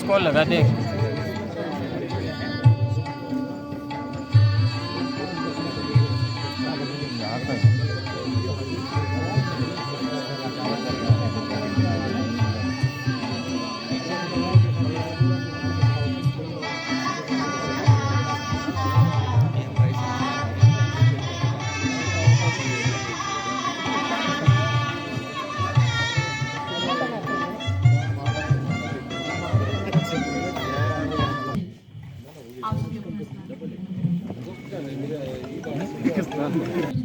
Miss call लगा देख।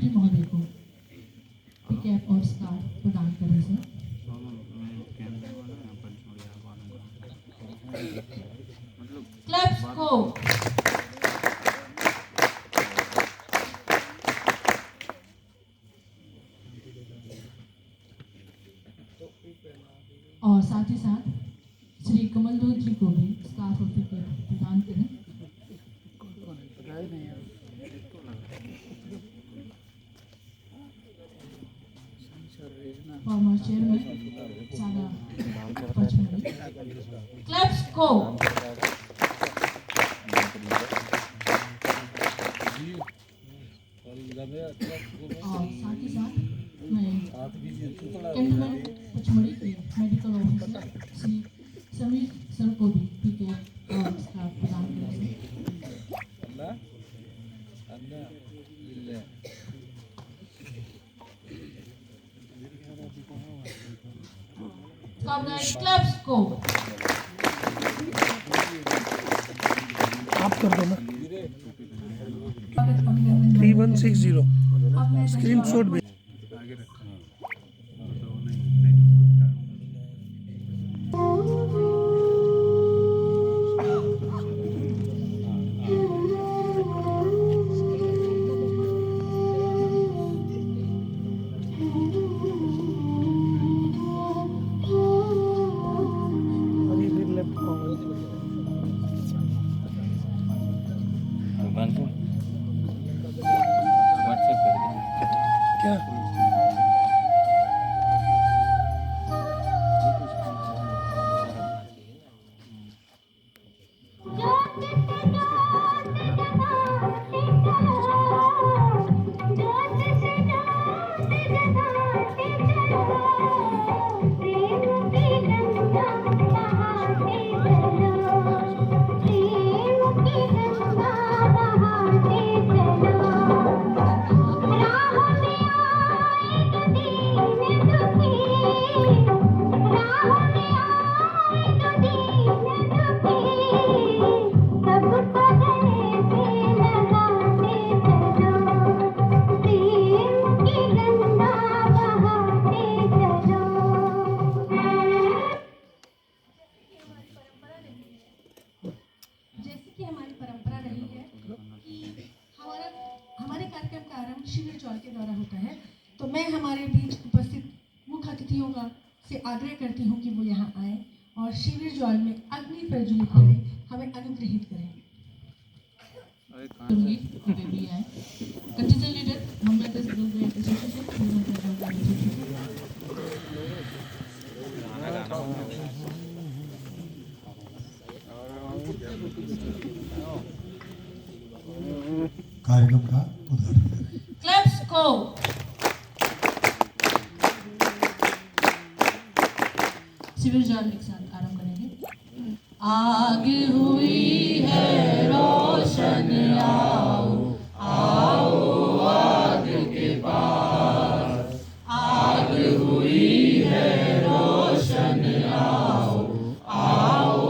महोदय को कैप और स्कार्फ प्रदान करें सर। क्लब्स को और साथ ही साथ श्री कमलदूत जी को भी स्कार्फ और कैप प्रदान करें। फॉर्मर चेयरमैन सादा पचमढ़ी क्लब्स को और साथ ही साथ मैं कैंटोनमेंट पचमढ़ी के medical officer Shri Sameer sir को भी पीके और इसका प्रदान करेंगे। क्लब्स को आप कर दो ना 3160 स्क्रीनशॉट भेज। व्हाट्सएप कर दे क्या शिविर ज्वाल के द्वारा होता है, तो मैं हमारे बीच उपस्थित मुख्य अतिथियों का से आग्रह करती हूँ कि वो यहाँ आए और शिविर ज्वाल में अग्नि प्रज्वलित करें, हमें अनुग्रहित करें। कार्यक्रम का उद्घाटन करें। क्लब्स को शिविर ज्वाल के साथ आरंभ करेंगे। आग हुई है रोशन आओ आओ आग के पास, आग हुई है रोशन आओ आओ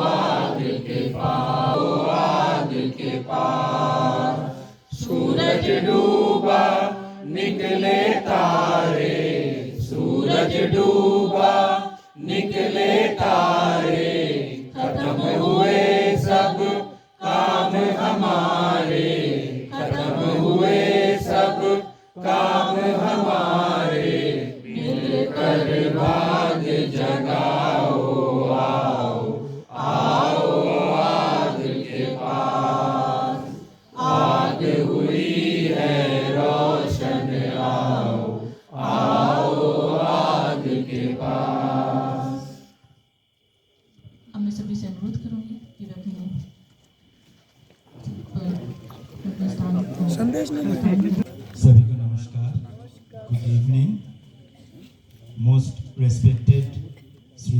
आग के पास, आग के पास सूरज डूबा निकले तारे, सूरज डूबा निकले तारे, खत्म हुए सब काम हमारे, खत्म हुए सब काम हमारे, मिलकर भाग जगाओ आओ आओ आग के पास, आग हुई है रोशन आओ आओ आग के पास। हमने सभी से अनुरोध संदेश नहीं सभी को नमस्कार, good evening. Most respected Shri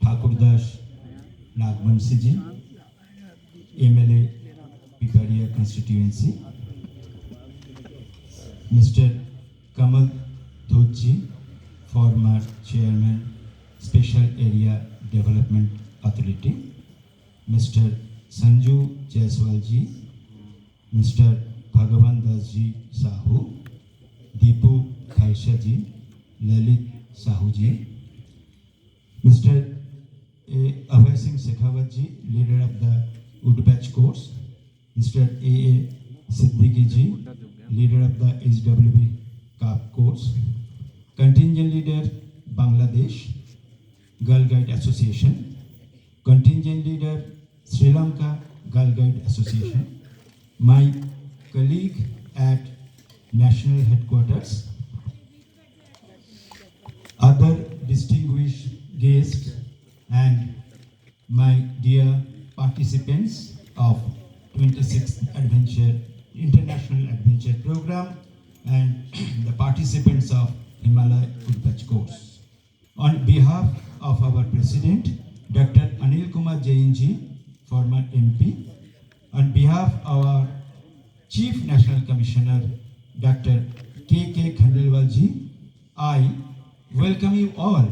Thakurdas Nagvanshi ji, MLA Pipariya constituency, mister Kamal Dhoot ji, former chairman special area development authority, mister Sanju Jaiswal ji, mister Bhagwan Das ji Sahu, Deepu Khaisha ji, Lalit Sahu ji, mister Abhay Singh Shekhawat ji, leader of the wood badge course, mister A Siddiqui ji, leader of the HWB काप course, contingent leader Bangladesh girl guide association, contingent leader Sri Lanka girl guide association, my colleague at national headquarters, other distinguished guests, and my dear participants of 26th International Adventure Program and the participants of Himalaya Woodbatch course. On behalf of our President, Dr. Anil Kumar Jain ji, former MP, on behalf of our Chief National Commissioner, Dr. K.K. Khandelwal ji, I welcome you all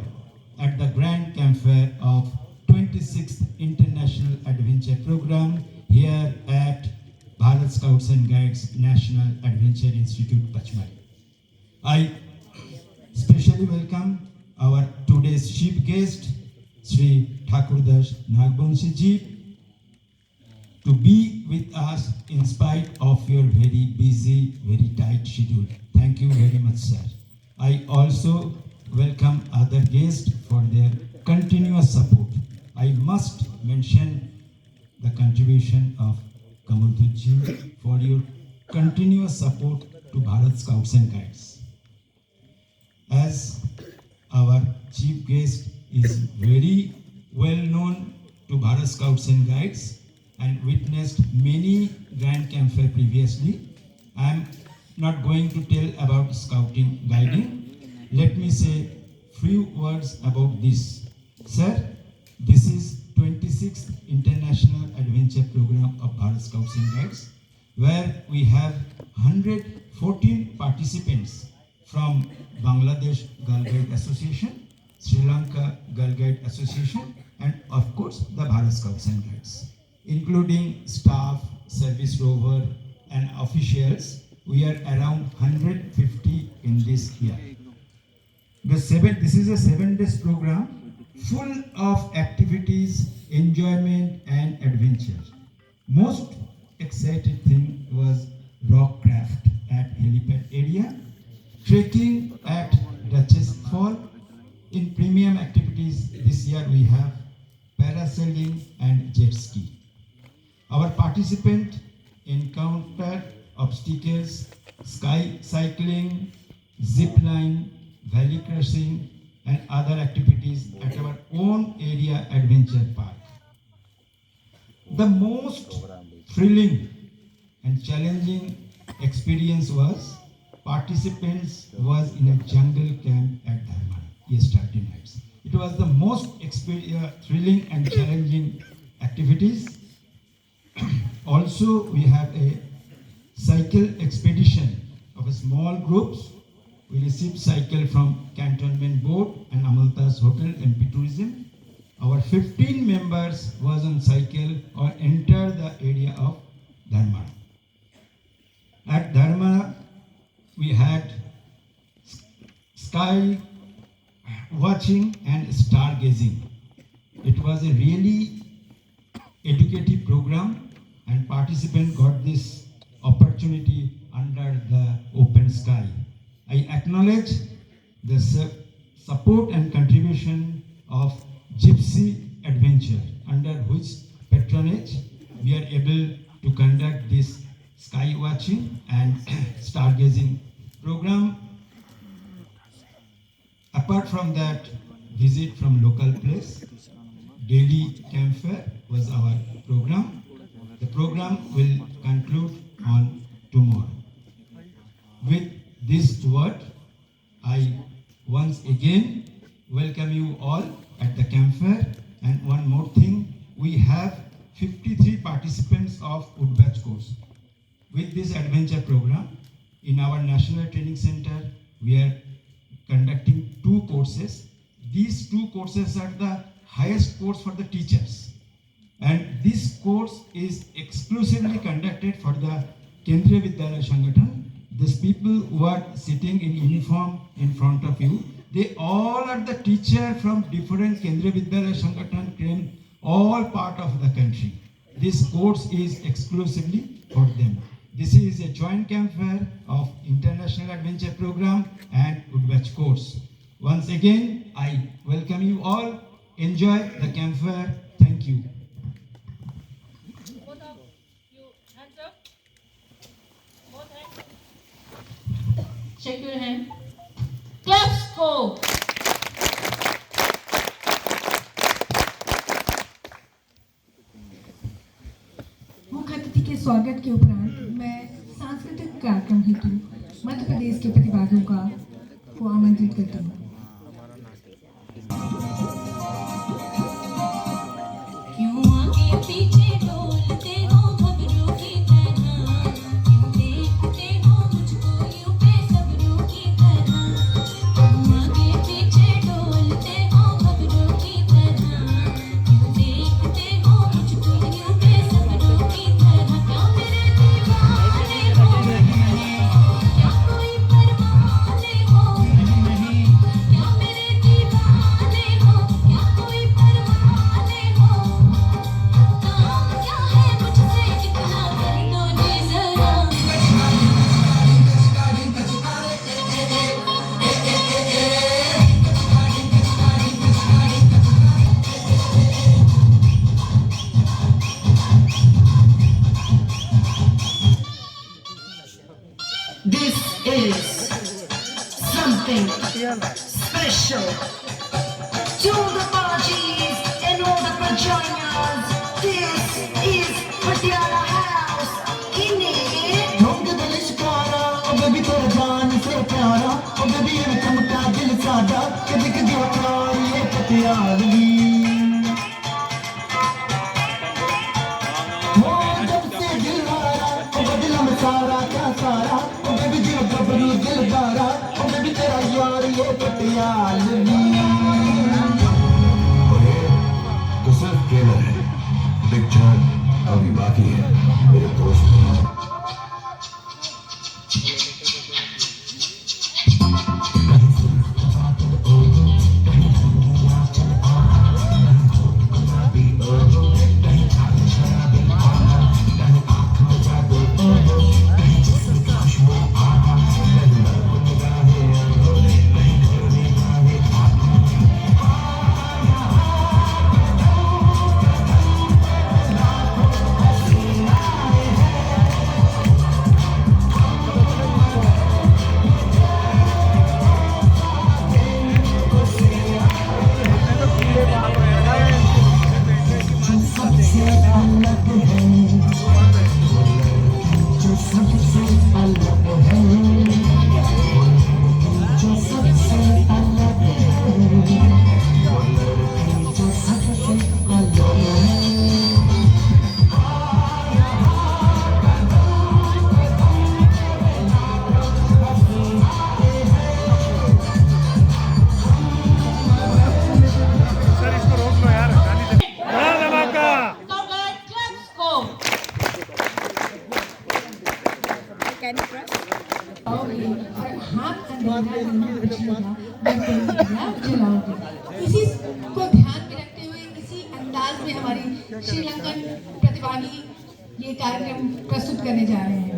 at the Grand Campfire of 26th International Adventure Program here at Bharat Scouts and Guides National Adventure Institute, Pachmari. I specially welcome our today's chief guest, Sri Thakurdas Nagbonshi ji, to be with us in spite of your very busy, very tight schedule. Thank you very much, sir. I also welcome other guests for their continuous support. I must mention the contribution of Kamal Dhut ji for your continuous support to Bharat Scouts and Guides. As our chief guest is very well known to Bharat Scouts and Guides, and witnessed many Grand Campfire previously, I am not going to tell about scouting guiding. Let me say few words about this. Sir, this is 26th International Adventure Program of Bharat Scouts and Guides, where we have 114 participants from Bangladesh Girl Guide Association, Sri Lanka Girl Guide Association, and of course the Bharat Scouts and Guides. Including staff, service rover, and officials, we are around 150 in this year. This is a 7 days program full of activities, enjoyment, and adventure. Most exciting thing was rock craft at helipad area, trekking at Duchess Fall. In premium activities this year we have parasailing and jet ski. Our participants encounter obstacles, sky cycling, zip line, valley crossing, and other activities at our own area adventure park. The most thrilling and challenging experience was participants was in a jungle camp at Dharmara yesterday nights. It was the most thrilling and challenging activities. Also, we have a cycle expedition of a small groups. We received cycle from Cantonment Board and Amaltas Hotel MP Tourism. Our 15 members was on cycle or entered the area of Dharmara. At Dharmara, we had sky watching and stargazing. It was a really educative program, and participants got this opportunity under the open sky. I acknowledge the support and contribution of Gypsy Adventure, under which patronage we are able to conduct this sky watching and stargazing program. Apart from that, visit from local place, daily campfire was our program. The program will conclude on tomorrow. Woodbatch course. With this adventure program, in our National Training Center, we are conducting 2 courses. These 2 courses are the highest course for the teachers. And this course is exclusively conducted for the Kendriya Vidyalaya Sangathan. These people who are sitting in uniform in front of you, they all are the teacher from different Kendriya Vidyalaya Sangathan, all part of the country. This course is exclusively for them. This is a joint campfire of International Adventure Program and Woodbatch course. Once again, I welcome you all. Enjoy the campfire. Thank you. Both of you, hands up. Both hands. Shake your hand. Claps go. मुख्य अतिथि के स्वागत के उपरांत मैं सांस्कृतिक कार्यक्रम हेतु मध्य प्रदेश के प्रतिभागियों को आमंत्रित करती हूँ। क्यों आगे पीछे डोलते हो घबरू की तरह, क्यों देखते हो मुझको यूं बेसब्रू की तरह, क्यों आगे पीछे डोलते हो घबरू की तरह, क्यों देखते हो मुझको यूं बेसब्रू की तरह, क्या मेरे दीवाने हो, क्या कोई परवाने हो, क्या मेरे दीवाने हो, क्या कोई परवाने हो, काम क्या है मुझसे इतना कर दो जी जरा। This is something special to the Bajis and all the Prajanas. This is Patiala House. इन्हें ढोंग दिल शिकारा, ओ बेबी तेरा जान से प्यारा, ओ बेबी ये चमका दिल सादा, कभी कभी होता ये पटियालवी। वो जब से दिल हारा, ओ बदला में सारा क्या सारा, ओ बेबी जी गबरू दिलदारा, ओ बेबी तेरा यार ये पटियालवी। तो सिर्फ ट्रेलर है, पिक्चर अभी बाकी है मेरे दोस्त। इसी को ध्यान में रखते हुए इसी अंदाज में हमारी श्रीलंकन प्रतिभागी ये कार्यक्रम प्रस्तुत करने जा रहे हैं।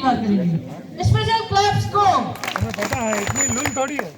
बार करेंगे। स्पेशल क्लैप्स को हमें पता है इतनी लूल थोड़ी है।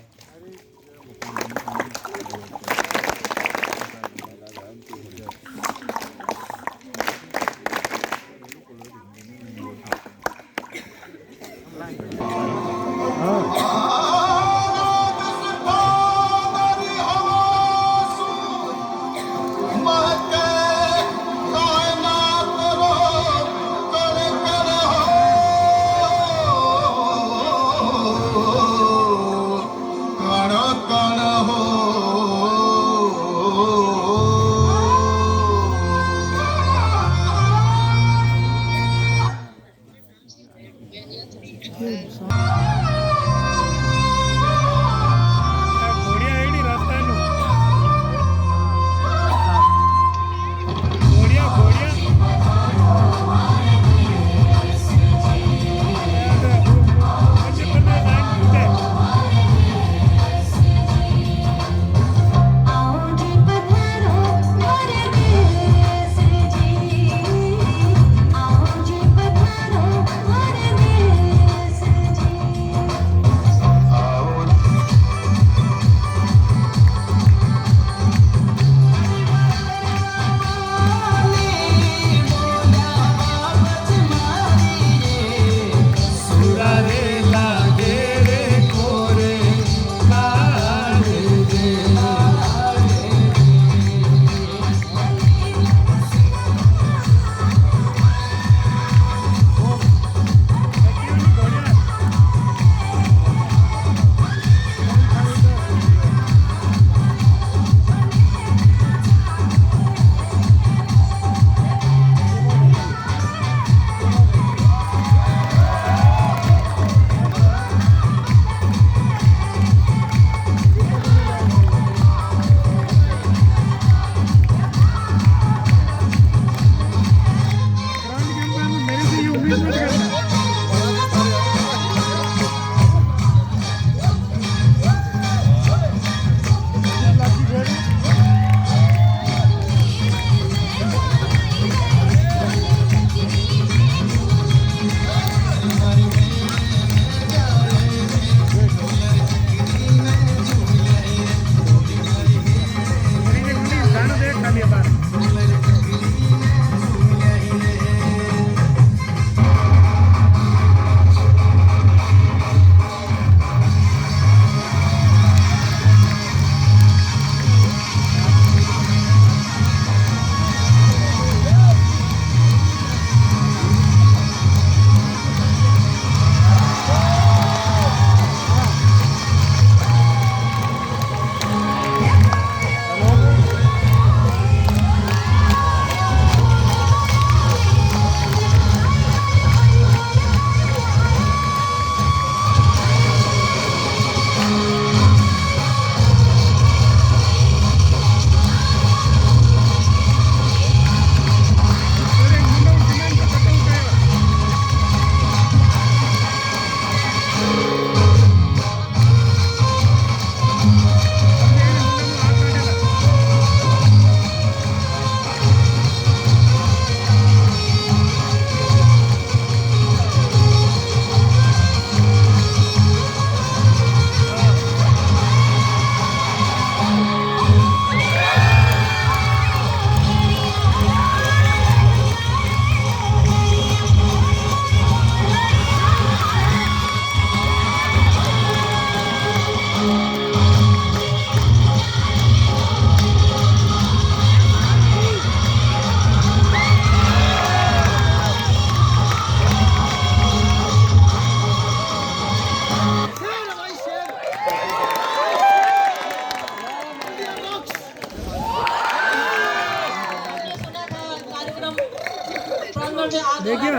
देखिए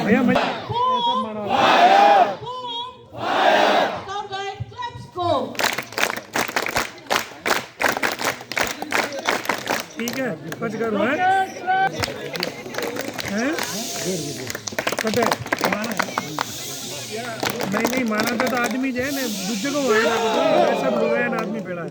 भैया मैं सब मानो ठीक है कुछ करो हैं कटे नहीं माना तो आदमी जो है ना दूसरे को सब लोग हैं आदमी पेड़ा है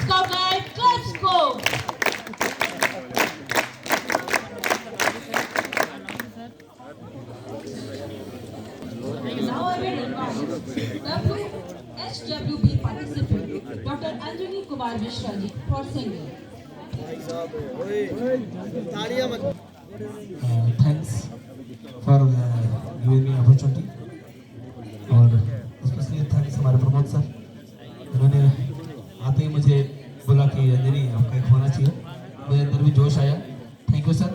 Scout Guide, let's go! Now I will invite WHWB participant Dr. Anjali Kumar Mishra ji for singing. Thanks for giving me opportunity और स्पेशली थैंक्स हमारे प्रमोद सर, उन्होंने आते ही मुझे बोला कि अंजलि आपका एक होना चाहिए, मेरे अंदर भी जोश आया। Thank you sir,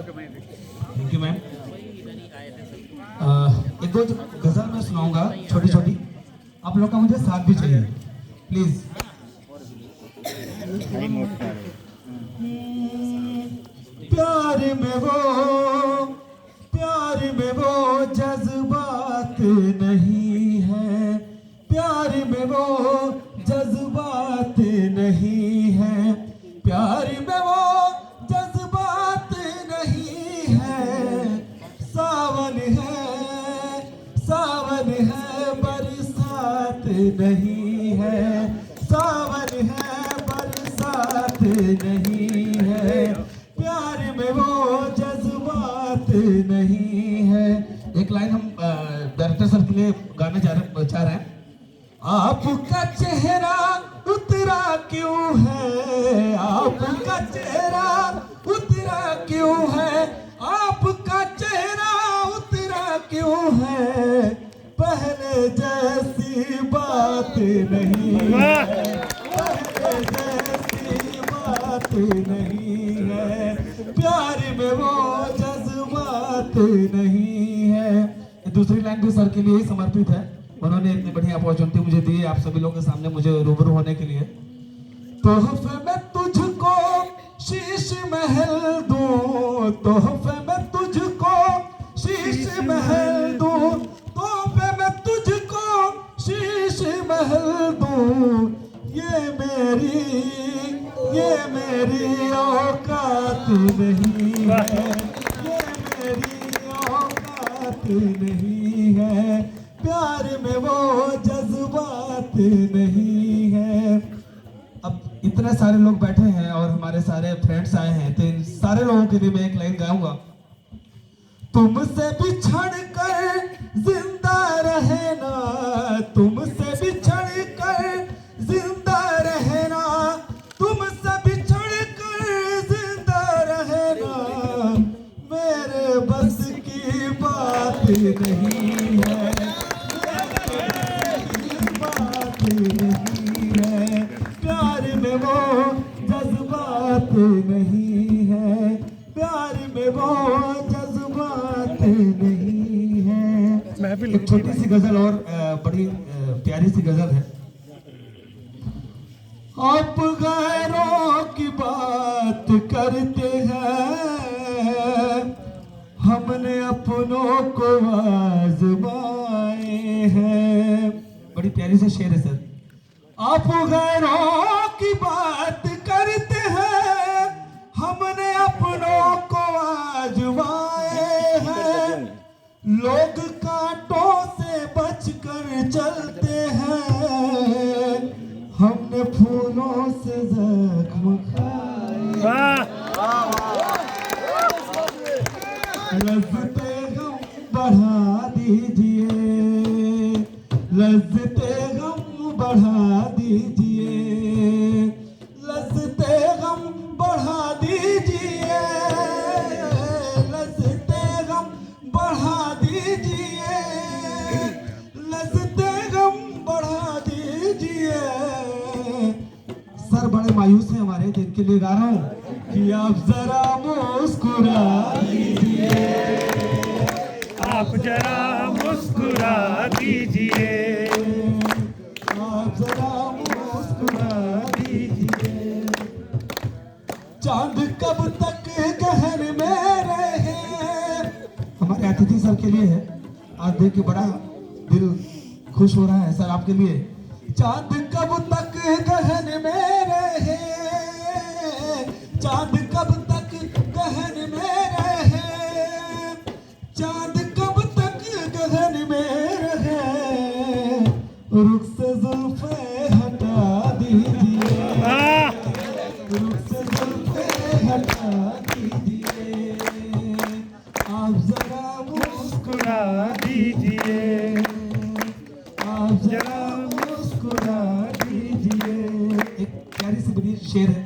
thank you ma'am. एक दो गज़ल मैं सुनाऊंगा छोटी छोटी, आप लोग का मुझे साथ भी चाहिए प्लीज। प्यार में वो जज्बात नहीं है, प्यार में वो जज्बात नहीं है, प्यार में वो जज्बात नहीं है। सावन है बरसात नहीं है, सावन है बरसात नहीं है, प्यार में वो जज्बात नहीं है। एक लाइन हम डायरेक्टर सर के लिए गाने चाह रहे हैं। आपका चेहरा उतरा क्यों है, आपका चेहरा उतरा क्यों है, आपका चेहरा उतरा क्यों है, पहले जैसी बात नहीं है, पहले जैसी बात नहीं है, प्यार में वो जज्बात नहीं है। दूसरी लाइन भी सर के लिए ही समर्पित है, उन्होंने इतनी बढ़िया अपॉर्चुनिटी मुझे दी आप सभी लोगों के सामने मुझे रूबरू होने के लिए। तोहफे में तुझको शीश महल दूं, तोहफे में तुझको शीश महल दूं, तोहफे में तुझको शीश महल दूं, ये मेरी औकात नहीं है, ये मेरी औकात नहीं है, प्यार में वो जज्बात नहीं है। अब इतने सारे लोग बैठे हैं और हमारे सारे फ्रेंड्स आए हैं, तो इन सारे लोगों के लिए मैं एक लाइन गाऊंगा। तुमसे बिछड़ कर जिंदा रहना, तुमसे बिछड़ कर जिंदा रहना, तुमसे बिछड़ कर जिंदा रहना मेरे बस की बात नहीं है, मेरे बस की बात नहीं है। प्यार में वो जज्बात नहीं है, प्यार में वो जज्बात नहीं है। एक छोटी सी गजल और बड़ी प्यारी सी गजल है। आप गैरों की बात करते हैं, हमने अपनों को आजमाए हैं। बड़ी प्यारी सा शेर है सर। आप गैरों की बात करते हैं, हमने अपनों को आजमाए हैं। लोग कांटों से बचकर चलते हैं, हमने फूलों से जख्म खाए। लज्जते गम बढ़ा दीजिए, लज्जते गम बढ़ा दीजिए, लज्जते गम बढ़ा दीजिए, लज्जते गम बढ़ा दीजिए, लज्जते गम बढ़ा दीजिए। सर बड़े मायूस हैं हमारे, तो इनके लिए गा रहा हूँ कि आप जरा मुस्कुरा दीजिए, आप जरा मुस्कुरा दीजिए, आप जरा मुस्कुरा दीजिए। चांद कब तक गहन में रहे, हमारे अतिथि सर के लिए है, आज देख के बड़ा दिल खुश हो रहा है सर आपके लिए। चांद कब तक गहन में रहे, चांद कब तक गहन में रहे, चांद कब तक गहन में रहे, रुख से जुल्फे हटा दीजिए, रुख से जुल्फे हटा दीजिए, आप जरा मुस्कुरा दीजिए, आप जरा मुस्कुरा दीजिए। एक प्यारी सी बड़ी शेर है।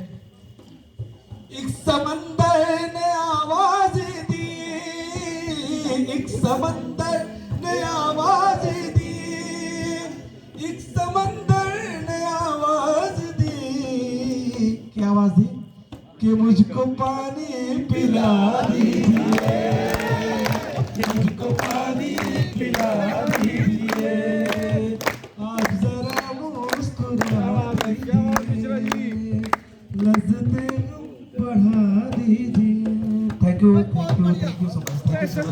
एक समंदर ने आवाज दी, एक समंदर ने आवाज दी, एक समंदर ने आवाज दी। क्या आवाज दी? कि मुझको पानी पिला दीजिए, कि मुझको पानी पिला दीजिए, आप जरा मुस्कुरा दीजिए, लज्जते बढ़ा दीजिए। Thank you, thank you, thank you so much, thank you so much.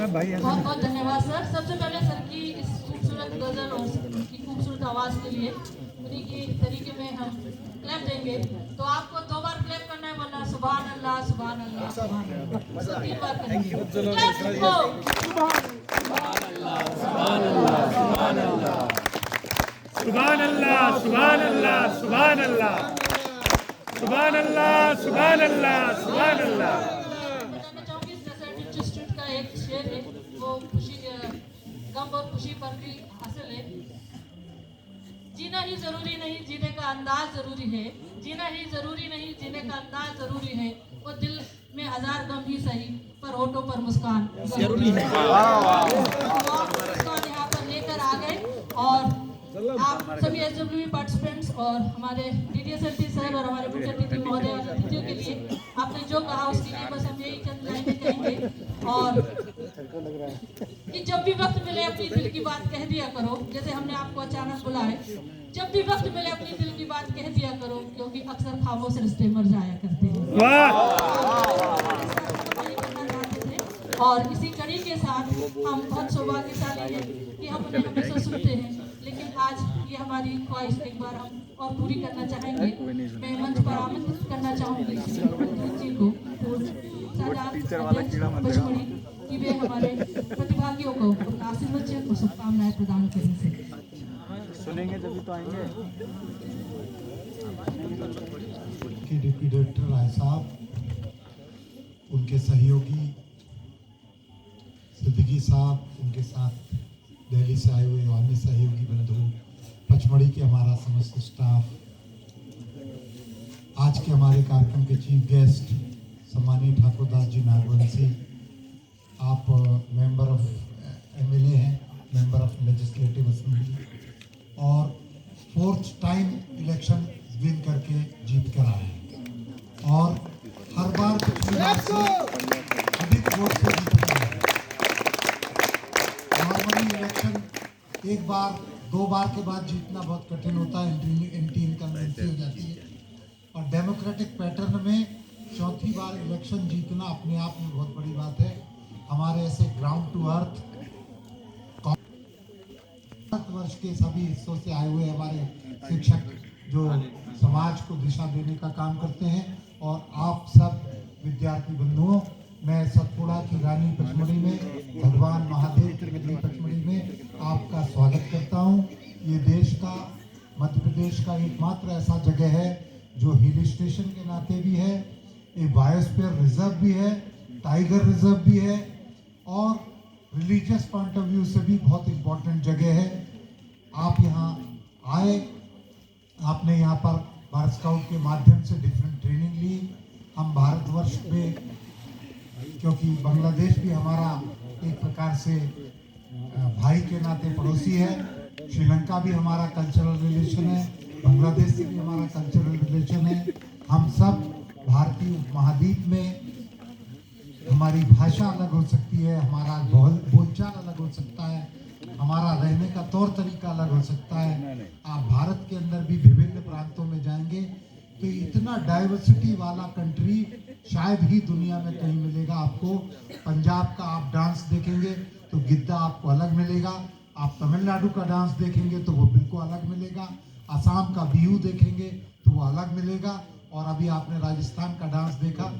भाई बहुत बहुत धन्यवाद सर। सबसे पहले सर की इस खूबसूरत गजल और उनकी खूबसूरत आवाज़ के लिए उन्हीं के तरीके में हम क्लैप देंगे। तो आपको 2 बार क्लैप करना है, वरना सुभान अल्लाह सुभान अल्लाह सुभान अल्लाह, इसको 3 बार करेंगे। क्लैप सबको। सुभान अल्लाह सुभान अल्लाह सुभान अल्लाह सुभान अल्लाह सुभान अल्लाह सुभान अल्लाह सुभान अल्लाह सुभान अल्लाह। बताना चाहूँगी इस डेजर्ट इंस्टीट्यूट का एक शेर है, वो खुशी गम और खुशी पर भी हासिल है। जीना ही जरूरी नहीं, जीने का अंदाज जरूरी है, जीना ही जरूरी नहीं, जीने का अंदाज जरूरी है। वो दिल में 1000 गम ही सही, पर होठों पर मुस्कान जरूरी है। मुस्कान यहाँ पर लेकर आ गए और आप सभी SWB पार्टिसिपेंट्स और हमारे DDSLT सर और हमारे मुख्य अतिथि महोदय और अतिथियों के लिए आपने जो कहा उसके लिए बस हम यही चंद लाइनें कहेंगे और कि जब भी वक्त मिले अपनी दिल की बात कह दिया करो। जैसे हमने आपको अचानक बुलाए, जब भी वक्त मिले अपनी दिल की बात कह दिया करो, क्योंकि अक्सर खामोश रिश्ते मर जाया करते हैं। और इसी कड़ी के साथ हम बहुत सौभाग्यशाली हैं कि हम उन्हें हमेशा सुनते हैं, लेकिन आज ये हमारी ख्वाहिश एक बार हम और पूरी करना चाहेंगे। मैं मंच पर आमंत्रित करना चाहूँगी जी को, पचमढ़ी, कि वे हमारे प्रतिभागियों को आशीर्वचन और शुभकामनाएं प्रदान करें। सुनेंगे तभी तो आएंगे। के डिप्टी डायरेक्टर राय साहब, उनके सहयोगी सी साहब, उनके साथ दिल्ली से आए हुए अन्य सहयोगी बंधु, पचमढ़ी के हमारा समस्त स्टाफ, आज के हमारे कार्यक्रम के चीफ गेस्ट सम्मानीय ठाकुर दास जी नागवंशी, आप मेंबर ऑफ एमएलए हैं, मेंबर ऑफ लेजिस्लेटिव असेंबली और 4th टाइम इलेक्शन विन करके जीत कर आए हैं और हर बार पिछली बार से अधिक वोट से जीत रहे हैं। नॉर्मली इलेक्शन एक बार 2 बार के बाद जीतना बहुत कठिन होता है, एंटी इनकम्बेंसी हो जाती है और डेमोक्रेटिक पैटर्न में चौथी बार इलेक्शन जीतना अपने आप में बहुत बड़ी बात है। हमारे ऐसे ग्राउंड टू अर्थ वर्ष के सभी हिस्सों से आए हुए हमारे शिक्षक जो समाज को दिशा देने का काम करते हैं और आप सब विद्यार्थी बंधुओं, मैं सतपुड़ा की रानी पचमढ़ी में, भगवान महादेव की नगरी पचमढ़ी में आपका स्वागत करता हूं। ये देश का, मध्य प्रदेश का एकमात्र ऐसा जगह है जो हिल स्टेशन के नाते भी है, एक बायोस्फीयर रिजर्व भी है, टाइगर रिजर्व भी है और रिलीजियस पॉइंट ऑफ व्यू से भी बहुत इम्पोर्टेंट जगह है। आप यहाँ आए, आपने यहाँ पर भारत स्काउट के माध्यम से डिफरेंट ट्रेनिंग ली। हम भारतवर्ष में, क्योंकि बांग्लादेश भी हमारा एक प्रकार से भाई के नाते पड़ोसी है, श्रीलंका भी हमारा कल्चरल रिलेशन है, बांग्लादेश से भी हमारा कल्चरल रिलेशन है। हम सब भारतीय उपमहाद्वीप में, हमारी भाषा अलग हो सकती है, हमारा बोलचाल अलग हो सकता है, हमारा रहने का तौर तरीका अलग हो सकता है। आप भारत के अंदर भी विभिन्न प्रांतों में जाएंगे तो इतना डाइवर्सिटी वाला कंट्री शायद ही दुनिया में कहीं मिलेगा आपको। पंजाब का आप डांस देखेंगे तो गिद्दा आपको अलग मिलेगा, आप तमिलनाडु का डांस देखेंगे तो वो बिल्कुल अलग मिलेगा, असम का बिहू देखेंगे तो वो अलग मिलेगा और अभी आपने राजस्थान का डांस देखा।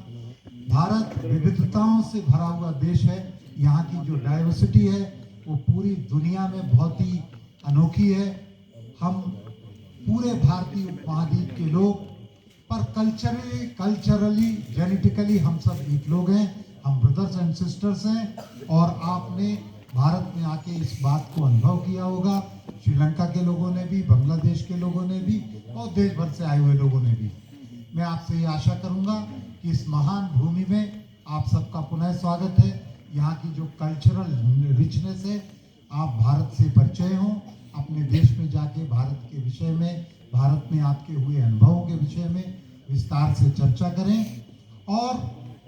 भारत विविधताओं से भरा हुआ देश है। यहाँ की जो डाइवर्सिटी है वो पूरी दुनिया में बहुत ही अनोखी है। हम पूरे भारतीय उपमहाद्वीप के लोग, पर कल्चरली जेनेटिकली हम सब एक लोग हैं, हम ब्रदर्स एंड सिस्टर्स हैं। और आपने भारत में आके इस बात को अनुभव किया होगा, श्रीलंका के लोगों ने भी, बांग्लादेश के लोगों ने भी और देश भर से आए हुए लोगों ने भी। मैं आपसे ये आशा करूंगा कि इस महान भूमि में आप सबका पुनः स्वागत है। यहाँ की जो कल्चरल रिचनेस है, आप भारत से परिचय हों, अपने देश में जाके भारत के विषय में, भारत में आपके हुए अनुभवों के विषय में विस्तार से चर्चा करें और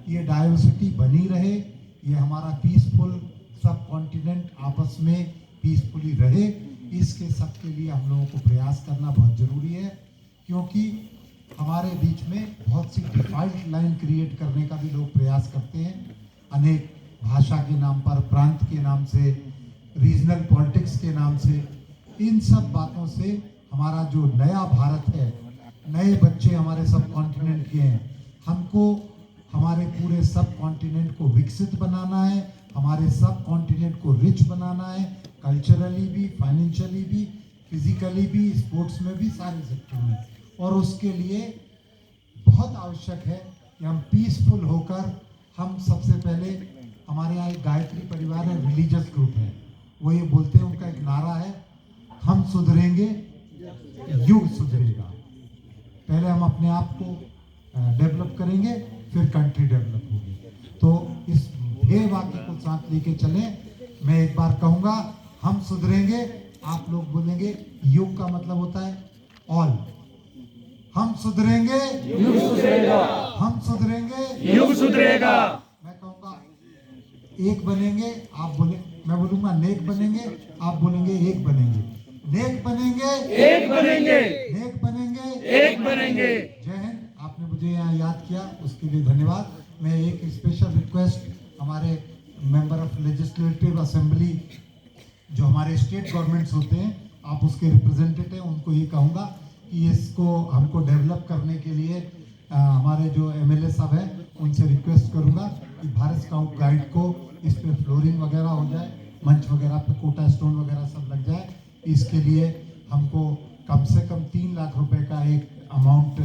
ये डाइवर्सिटी बनी रहे, ये हमारा पीसफुल सब कॉन्टिनेंट आपस में पीसफुली रहे, इसके सब के लिए हम लोगों को प्रयास करना बहुत ज़रूरी है। क्योंकि हमारे बीच में बहुत सी डिफॉल्ट लाइन क्रिएट करने का भी लोग प्रयास करते हैं, अनेक भाषा के नाम पर, प्रांत के नाम से, रीजनल पॉलिटिक्स के नाम से। इन सब बातों से हमारा जो नया भारत है, नए बच्चे हमारे सब कॉन्टिनेंट के हैं, हमको हमारे पूरे सब कॉन्टिनेंट को विकसित बनाना है, हमारे सब कॉन्टिनेंट को रिच बनाना है, कल्चरली भी, फाइनेंशियली भी, फिजिकली भी, स्पोर्ट्स में भी, सारे सेक्टर में। और उसके लिए बहुत आवश्यक है कि हम पीसफुल होकर, हम सबसे पहले, हमारे यहाँ एक गायत्री परिवार है, रिलीजियस ग्रुप है, वो ये बोलते हैं, उनका एक नारा है, हम सुधरेंगे युग सुधरेगा। पहले हम अपने आप को डेवलप करेंगे, फिर कंट्री डेवलप होगी। तो इस ध्येय वाक्य को साथ लेके चलें। मैं एक बार कहूँगा, हम सुधरेंगे, आप लोग बोलेंगे, युग का मतलब होता है ऑल। हम सुधरेंगे, युग सुधरेगा। हम सुधरेंगे, युग सुधरेगा। मैं कहूँगा एक बनेंगे, आप बोले, मैं बोलूँगा नेक बनेंगे, आप बोलेंगे एक बनेंगे। नेक बनेंगे, एक बनेंगे। नेक बनेंगे, एक बनेंगे। जय हिंद। आपने मुझे यहाँ याद किया, उसके लिए धन्यवाद। मैं एक स्पेशल रिक्वेस्ट हमारे मेंबर ऑफ लेजिस्लेटिव असेंबली, जो हमारे स्टेट गवर्नमेंट्स होते हैं, आप उसके रिप्रेजेंटेटिव, उनको ये कहूँगा कि इसको हमको डेवलप करने के लिए हमारे जो एमएलए साहब हैं, उनसे रिक्वेस्ट करूँगा कि भारत स्काउट गाइड को इस पे फ्लोरिंग वगैरह हो जाए, मंच वगैरह पे कोटा स्टोन वगैरह सब लग जाए। इसके लिए हमको कम से कम 3 लाख रुपए का एक अमाउंट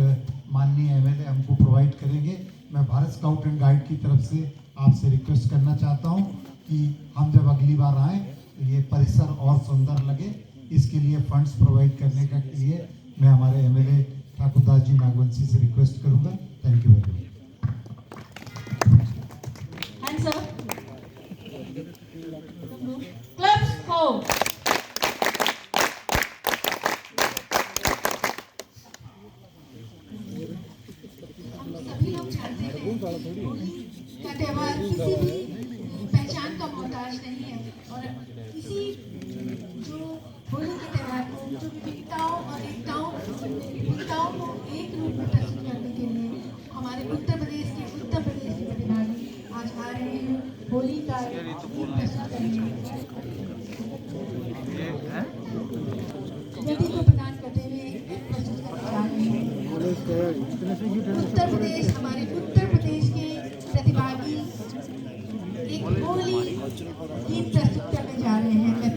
माननीय एमएलए हमको प्रोवाइड करेंगे। मैं भारत स्काउट एंड गाइड की तरफ से आपसे रिक्वेस्ट करना चाहता हूँ कि हम जब अगली बार आएँ तो ये परिसर और सुंदर लगे। इसके लिए फंड्स प्रोवाइड करने के लिए मैं हमारे एमएलए ठाकुर दास जी नागवंशी से रिक्वेस्ट करूंगा। Thank you very much. Hands up. Claps for. हम सभी लोग जानते हैं होली का त्यौहार किसी भी पहचान का मोहताज नहीं है और किसी जो होली के त्यौहार को जो विविधताओं और एकताओं को एक रूप में प्रस्तुत करने के लिए हमारे उत्तर प्रदेश के प्रतिभागी आज आ रहे हैं होली का गीत प्रस्तुत करेंगे। गति को प्रदान करते हुए प्रस्तुत करने जा रहे हैं हमारे उत्तर प्रदेश के प्रतिभागी एक होली गीत प्रस्तुत करने जा रहे हैं।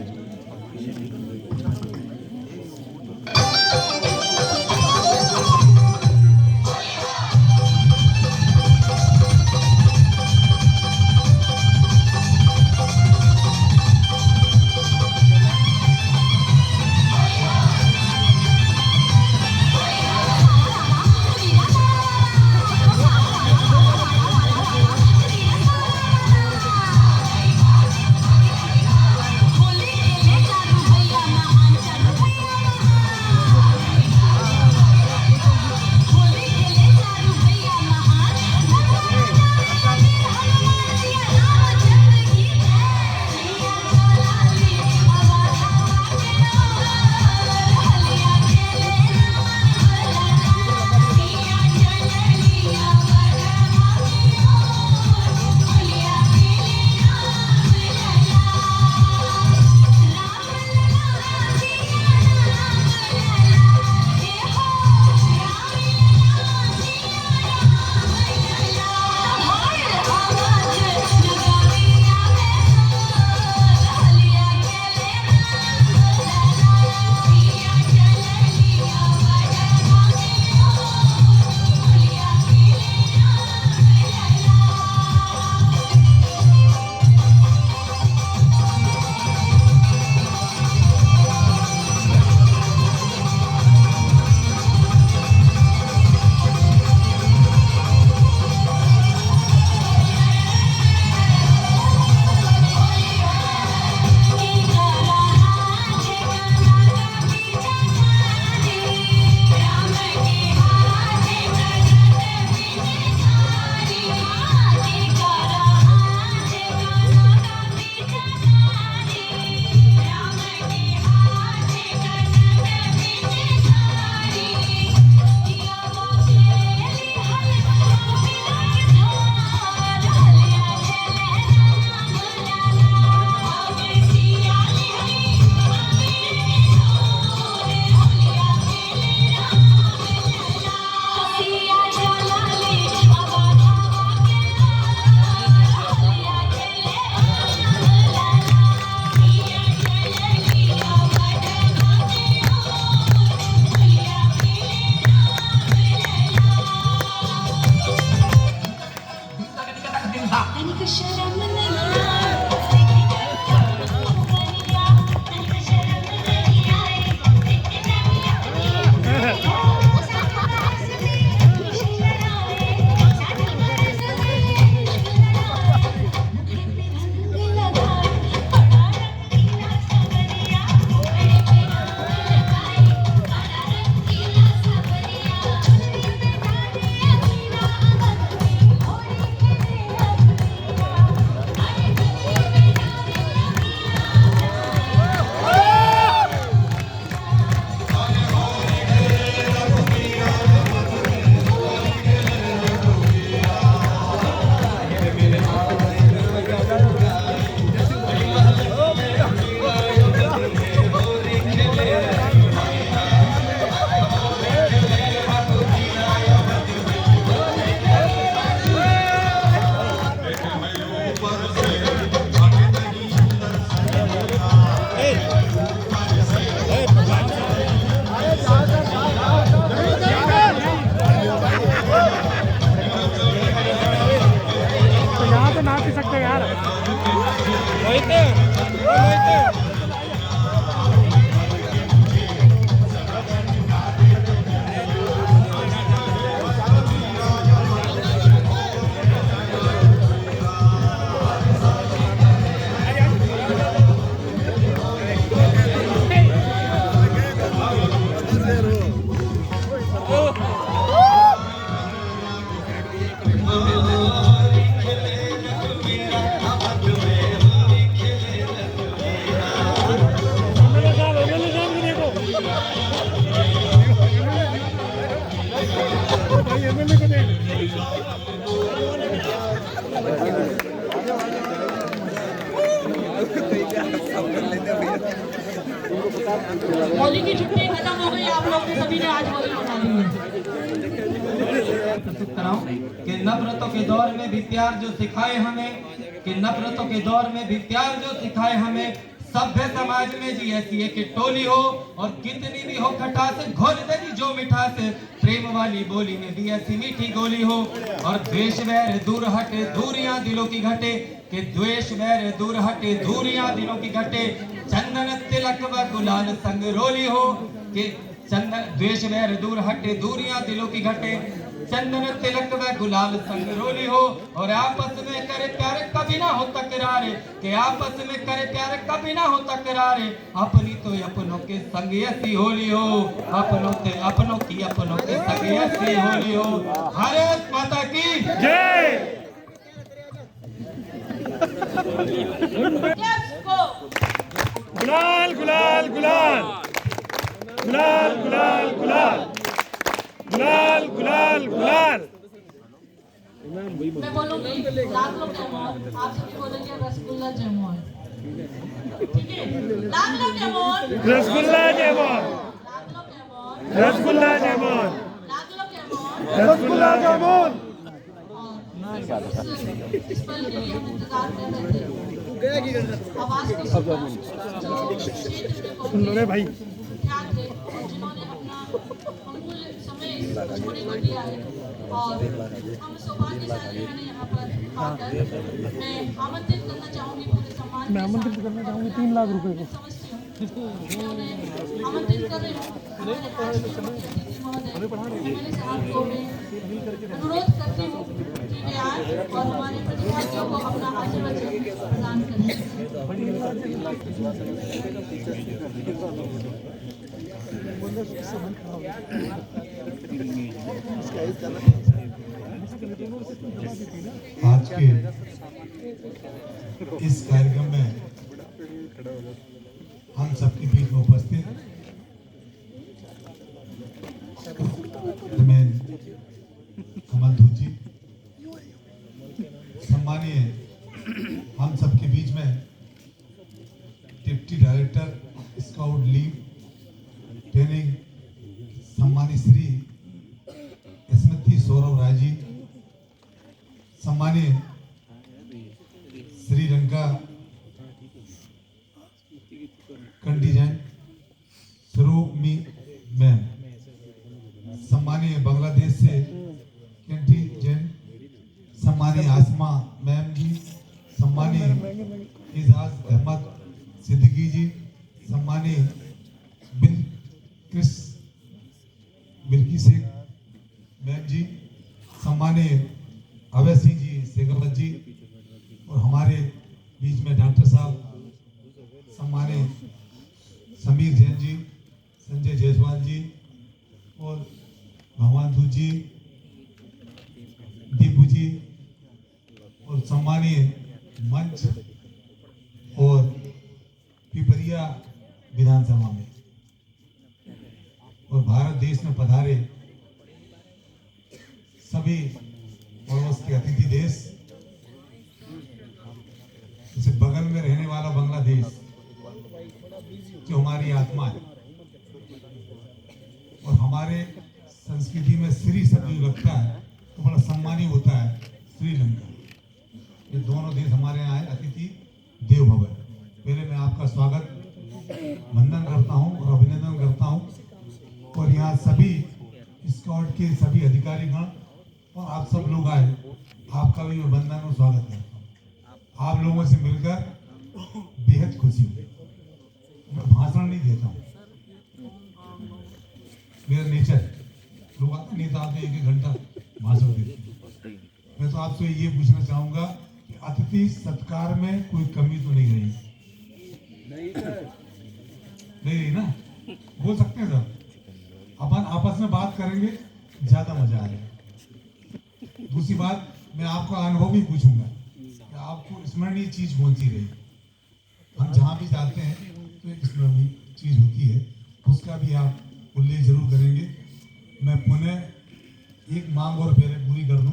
होली की छुट्टी खत्म हो गई, आप लोग सभी ने आज होली मना ली है। कि नफरतों के दौर में भी प्यार जो सिखाए हमें, कि नफरतों के दौर में भी प्यार जो सिखाए हमें, सभ्य समाज में जी ऐसी एक टोली हो और कितनी भी हो खटास, घोल दे जी जो मिठास, प्रेम वाली बोली में भी ऐसी मीठी गोली हो। और द्वेष वैर दूर हटे, दूरियां दिलों की घटे, कि द्वेष वैर दूर हटे, दूरियां दिलों की घटे, चंदन तिलक व गुलाल संग रोली हो। कि चंदन द्वेष वैर दूर हटे, दूरियां दिलों की घटे, चंदन तिलक व गुलाल संग रोली हो। और आपस में करे प्यार कभी ना हो तकरार, कि आपस में करे प्यार कभी ना हो तकरार, अपनी तो अपनों के संग ऐसी होली हो, अपनों के संग ऐसी होली हो। भारत माता की जय। गुलाल गुलाल गुलाल गुलाल गुलाल गुलाल गुलाल गुलाल गुलाल। मैं बोलूंगी लाख लोग जमोन, आप सभी बोलेंगे रसगुल्ला जमोन, ठीक है? लाख लोग जमोन, रसगुल्ला जमोन, रसगुल्ला जमोन, रसगुल्ला जमोन। इस पल के लिए हम इंतजार कर रहे थे। आवाज की जो क्षेत्र में लो भाई ध्यान थे, जिन्होंने अपना अमूल्य समय छोड़ी को दिया है, और हम सौभाग्यशाली हैं यहाँ पर आकर। मैं आमंत्रित करना चाहूंगी पूरे सम्मान, मैं आमंत्रित करना चाहूंगी 3 लाख रुपए को। आमंत्रित कर रही हूँ मेरे साहब को मैं अनुरोध करती हूँ कि वे आए और हमारे प्रतिभागियों को अपना आशीर्वाद प्रदान करें। आज के इस कार्यक्रम में हम सबके बीच में उपस्थित कमल धूत जी, सम्मानीय हम सबके बीच में deputy director scout leave training सम्मानित श्री स्मृति सौरभ राय जी, सम्मानीय श्रीलंका कंटीजेंट स्वरूप मैम, सम्मानीय बांग्लादेश से कंटीजेंट सम्मानीय आसमा मैम जी, सम्मानीय एजाज अहमद सिद्दीकी जी, सम्मानीय बिल्की शेख मैम जी, सम्मानीय अवय सिंह जी शेखावत जी, और हमारे बीच में डॉक्टर साहब सम्मानीय समीर जैन जी, संजय जायसवाल जी, और भगवान दूत जी, दीपू जी, और सम्मानीय मंच और पिपरिया विधानसभा में और भारत देश में पधारे सभी पड़ोस के अतिथि देश, जैसे बगल में रहने वाला बांग्लादेश जो हमारी आत्मा है, और हमारे संस्कृति में श्री शब्द जो लगता है तो बड़ा सम्मानी होता है श्रीलंका। ये दोनों देश हमारे यहाँ है, अतिथि देव भव। पहले मैं आपका स्वागत वंदन करता हूँ और अभिनंदन करता हूँ, और यहाँ सभी स्काउट के सभी अधिकारीगण और आप सब लोग आए, आपका भी वंदन और स्वागत करता हूँ। आप लोगों से मिलकर बेहद खुशी हुई। मैं भाषण नहीं देता हूँ, मेरा नेचर, लोग आते नेता आते 1-1 घंटा भाषण देते हैं। मैं तो आपसे ये पूछना चाहूंगा कि अतिथि सत्कार में कोई कमी तो नहीं रही? नहीं रही ना? बोल सकते हैं सर, अपन आपस में बात करेंगे, ज्यादा मजा आएगा। दूसरी बात, मैं आपका अनुभव भी पूछूंगा कि आपको स्मरणीय चीज कौन सी रही। हम जहाँ भी जाते हैं तो एक स्मरणीय चीज होती है, उसका भी आप उल्लेख जरूर करेंगे। मैं पुनः एक मांग और पहले पूरी कर दूं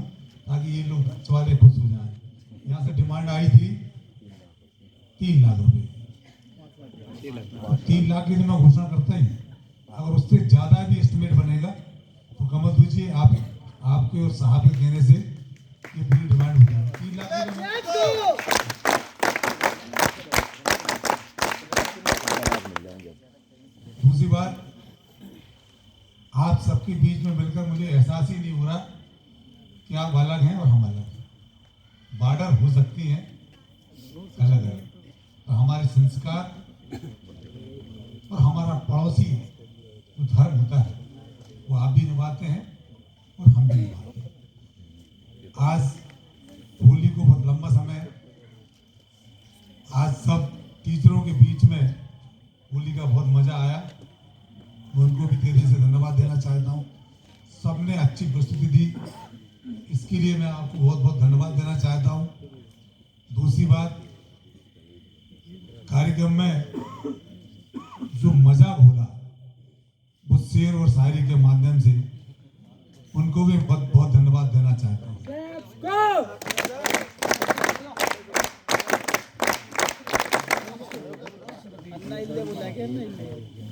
ताकि ये लोग सवाले खुश हो जाएं। यहाँ से डिमांड आई थी 3 लाख रुपए। 3 लाख की तो मैं घोषणा करता ही, अगर उससे ज्यादा भी एस्टिमेट बनेगा तो कमल दीजिए, आपके और साहब के कहने से ये पूरी डिमांड हो जाए। 3 लाख दूसरी बात, आप सबके बीच में मिलकर मुझे एहसास ही नहीं हो रहा कि आप अलग हैं और हम अलग हैं। बॉर्डर हो सकती हैं अलग है, तो हमारे संस्कार और हमारा पड़ोसी जो धर्म होता है वो आप भी निभाते हैं और हम भी निभाते हैं। आज होली को बहुत लंबा समय, आज सब टीचरों के बीच में होली का बहुत मजा आया। मैं उनको भी तेजी से धन्यवाद देना चाहता हूँ। सबने अच्छी प्रस्तुति दी, इसके लिए मैं आपको बहुत बहुत धन्यवाद देना चाहता हूँ। दूसरी बात, कार्यक्रम में जो मजाक होला वो शेर और शायरी के माध्यम से, उनको भी बहुत बहुत धन्यवाद देना चाहता हूँ।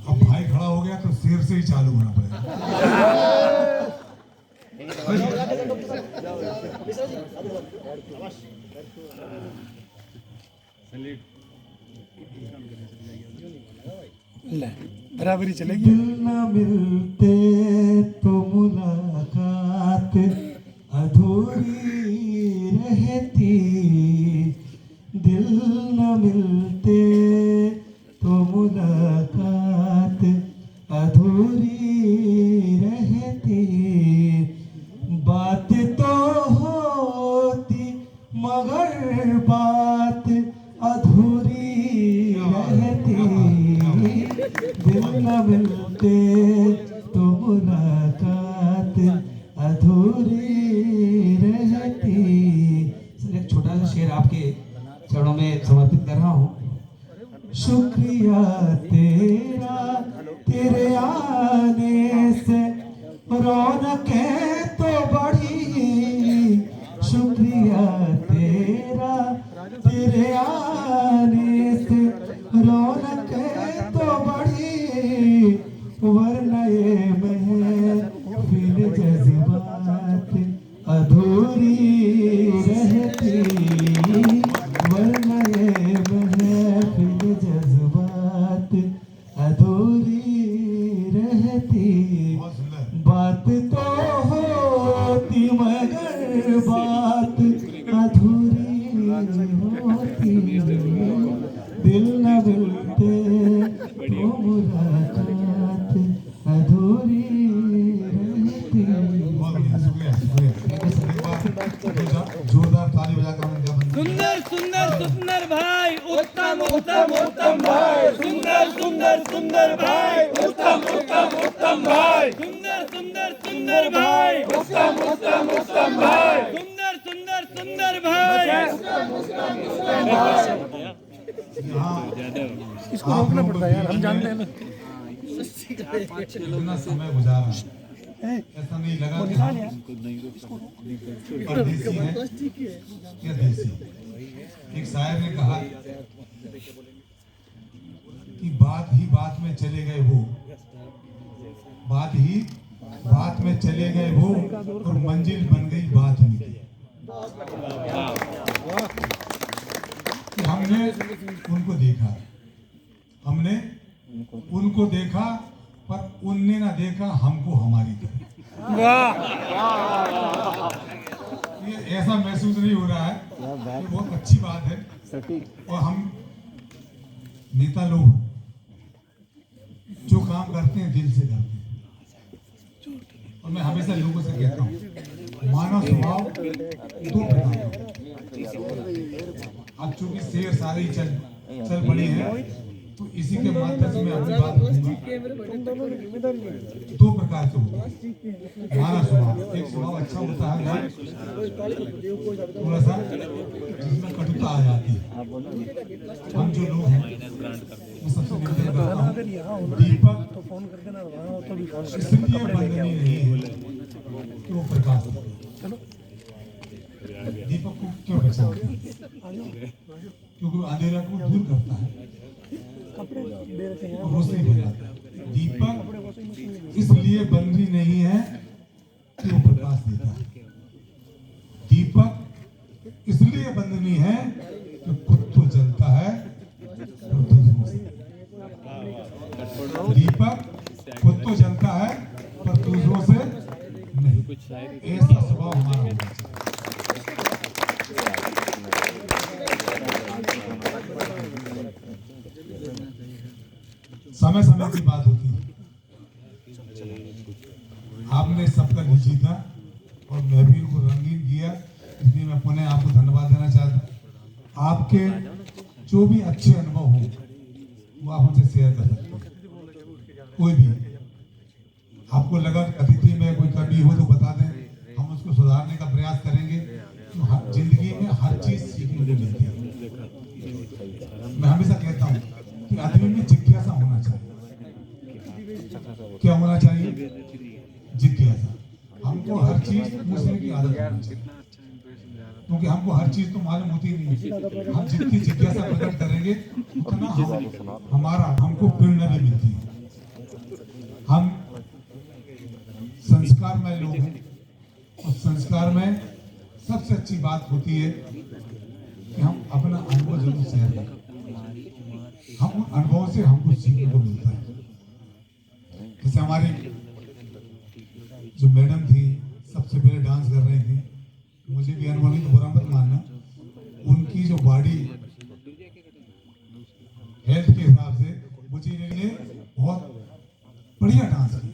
अब भाई खड़ा हो गया तो शेर से ही चालू होना पड़ेगा। बराबरी चलेगी। दिल न मिलते तो मुलाकात अधूरी रहती, दिल न मिलते तो मुलाकात अधूरी रहती, बात तो होती मगर बात अधूरी रहती, दिल न मिलते तो मुलाकात अधूरी रहती। सर एक छोटा सा शेर आपके चरणों में समर्पित कर रहा हूँ। शुक्रिया तेरा तेरे आने से रौनकें तो बढ़ी, शुक्रिया तेरा तेरे आने से रौनकें तो बढ़ी, वरना ये महफिल जज्बात अधूरी रहती, वरना ये महफिल जज्बात अधूरी रहती, बात तो होती मगर बात अधूरी होती, दिल न मिलते तो मुलाकात अधूरी रहती। जोरदार ताली बजाकर सुंदर सुंदर सुंदर भाई, उत्तम उत्तम उत्तम भाई, सुंदर सुंदर सुंदर भाई, उत्तम उत्तम उत्तम भाई, सुंदर सुंदर सुंदर भाई, उत्तम उत्तम उत्तम भाई, सुंदर सुंदर सुंदर भाई। इसको रोकना पड़ता है यार, हम जानते हैं ना। इतना समय गुजारा, ऐसा नहीं लगा कि हम परदेसी हैं या देसी। एक शायर ने कहा कि बात ही बात में चले गए वो, बात ही बात में चले गए वो, और मंजिल बन गई बात उनकी। हमने उनको देखा, हमने उनको देखा, पर उनने ना देखा हमको हमारी तरह। ये ऐसा महसूस नहीं हो रहा है, ये बहुत अच्छी बात है। और हम नेता लोग जो काम करते हैं दिल से करते हैं। और मैं हमेशा लोगों से कहता हूँ मानव स्वभाव दो प्रकार का। अब चूंकि शेर सारे ही चल पड़े हैं तो इसी के माध्यम से मैं अपनी बात रखूंगा। दो प्रकार से होता है मानव स्वभाव। एक स्वभाव अच्छा होता है थोड़ा सा जिसमें कटुता आ जाती है। हम जो लोग हैं मैं सबसे निवेदन करता हूँ दीपक इसलिए बंदनीय नहीं है कि वो प्रकाश देता है। दीपक को क्यों बचाते हैं? क्योंकि वो अंधेरा को दूर करता है और रोशनी बनाता है। दीपक इसलिए बंदी नहीं है कि वो प्रकाश देता है। दीपक इसलिए बंदनी है कि खुद तो जलता है और दूसरों से। दीपक खुद तो जलता है पर दूसरों से नहीं। ऐसा स्वभाव हमारा होना चाहिए। समय समय की बात होती है। आपने सबका दिल जीता और महफिल को रंगीन किया, इसलिए मैं पुनः आपको धन्यवाद देना चाहता हूँ। आपके जो भी अच्छे अनुभव हो वो आप हमसे शेयर कर सकते हैं। कोई भी आपको लगा कि अतिथि में कोई कमी हो तो बता दें, हम उसको सुधारने का प्रयास करेंगे। तो जिंदगी में हर चीज सीखने को मिलती है। मैं हमेशा कहता हूँ कि आदमी में जिज्ञासा होना चाहिए। क्या होना चाहिए? जिज्ञासा। हमको हर चीज पूछने की आदत होनी चाहिए, क्योंकि हमको हर चीज तो मालूम होती नहीं है। हम जितनी जिज्ञासा प्रकट करेंगे उतना हमारा हमको प्रेरणा भी मिलती है। हम संस्कार में लोग हैं और संस्कार में सबसे अच्छी बात होती है कि हम अपना अनुभव जरूर शेयर करें। हम उन अनुभवों से हमको सीखने को मिलता है। जैसे हमारी जो मैडम थी सबसे पहले डांस कर रही थी, मुझे भी अनुभव नहीं तो बुरा मत मानना। उनकी जो बॉडी हेल्थ के हिसाब से मुझे लिए बहुत बढ़िया डांस किया।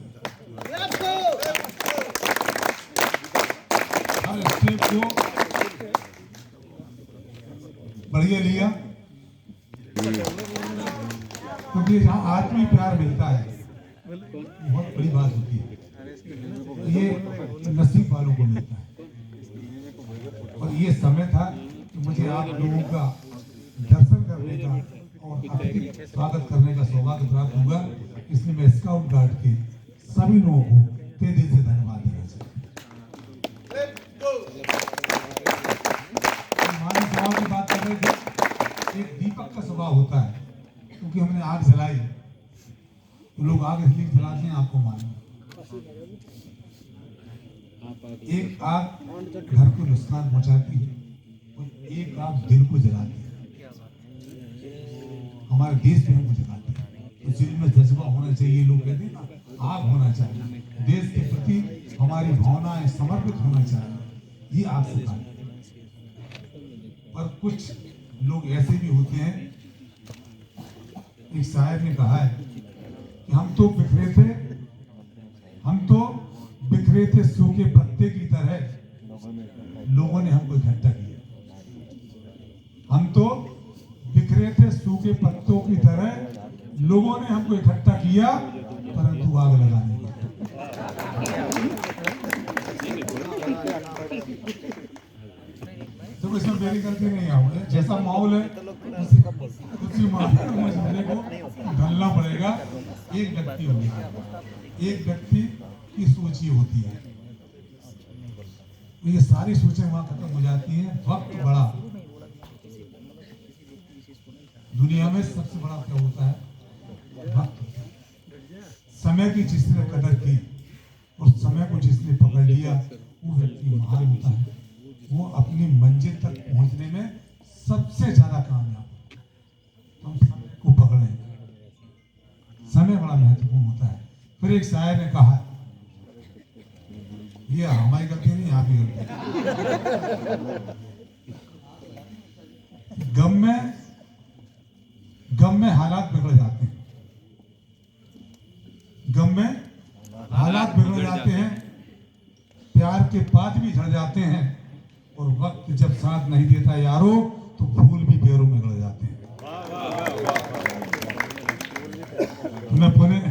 हर स्टेप को बढ़िया लिया, क्योंकि जहाँ आत्मीय प्यार मिलता है बहुत बड़ी बात होती है। ये नसीब वालों को मिलता है। और ये समय था कि मुझे आप लोगों का दर्शन करने का और आपके स्वागत करने का सौभाग्य प्राप्त हुआ। इसलिए मैं स्काउट गार्ड के सभी लोगों को तहे दिल से धन्यवाद देना चाहता हूँ। मानव स्वभाव की बात कर रहे थे। एक दीपक का स्वभाव होता है, क्योंकि हमने आग जलाई तो लोग आग इसलिए जलाते हैं, आपको मालूम है। एक आग घर को नुकसान पहुंचाती है और एक आग दिल को जलाती है। हमारे देश में हमको जलाती है। तो दिल में जज्बा होना चाहिए। लोग कहते हैं ना आग होना चाहिए। देश के प्रति हमारी भावनाएं समर्पित होना चाहिए। ये आग से काम। और कुछ लोग ऐसे भी होते हैं, एक शायर ने कहा है कि हम तो बिखरे थे सूखे पत्ते की तरह, लोगों ने हमको इकट्ठा किया। हम तो बिखरे थे सूखे पत्तों की तरह, लोगों ने हमको इकट्ठा किया, परंतु आग लगाने की। तो इसमें मेरी गलती नहीं है। जैसा माहौल है उसी माहौल में मुझे को ढलना पड़ेगा। एक व्यक्ति होगा, एक व्यक्ति की सोच ही होती है। तो ये सारी सोचें वहां खत्म हो जाती हैं। वक्त बड़ा, दुनिया में सबसे बड़ा क्या होता है? वक्त। समय की जिसने कदर की और समय को जिसने पकड़ लिया वो व्यक्ति महान होता है। वो अपनी मंजिल तक पहुंचने में सबसे ज्यादा कामयाब। हम समय को पकड़ें, समय बड़ा महत्वपूर्ण होता है। फिर एक शायर ने कहा, ये हमारी गलती नहीं, आप ही गलती। गम में हालात बिगड़ जाते हैं, गम में हालात बिगड़ जाते हैं, प्यार के पात भी झड़ जाते हैं, और वक्त जब साथ नहीं देता यारो तो फूल भी पेड़ों में गड़ जाते हैं। मैं पुनः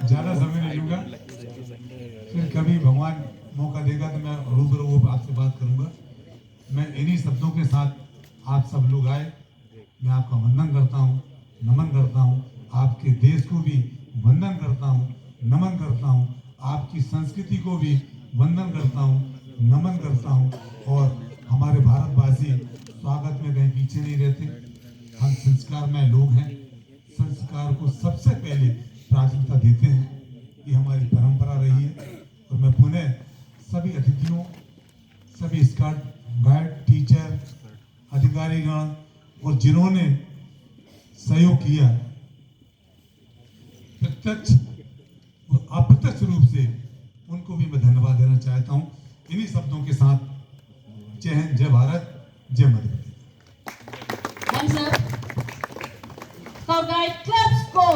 ज्यादा समय नहीं लूंगा, फिर कभी भगवान मौका देगा तो मैं रूबरू आपसे बात करूंगा। मैं इन्हीं शब्दों के साथ आप सब लोग आए, मैं आपका वंदन करता हूँ, नमन करता हूँ, आपके देश को भी वंदन करता हूँ, नमन करता हूँ, आपकी संस्कृति को भी वंदन करता हूँ, नमन करता हूँ। और हमारे भारतवासी स्वागत में कहीं पीछे नहीं रहते, हम संस्कारमय लोग हैं, संस्कार को सबसे पहले प्राथमिकता देते हैं, ये हमारी परंपरा रही है। और मैं पुनः सभी अतिथियों, सभी स्काउट गाइड, टीचर, अधिकारीगण और जिन्होंने सहयोग किया, प्रत्यक्ष और अप्रत्यक्ष रूप से उनको भी मैं धन्यवाद देना चाहता हूं। इन्हीं शब्दों के साथ जय हिंद, जय भारत, जय Madhya Pradesh. Hands up. Scout Guide claps go.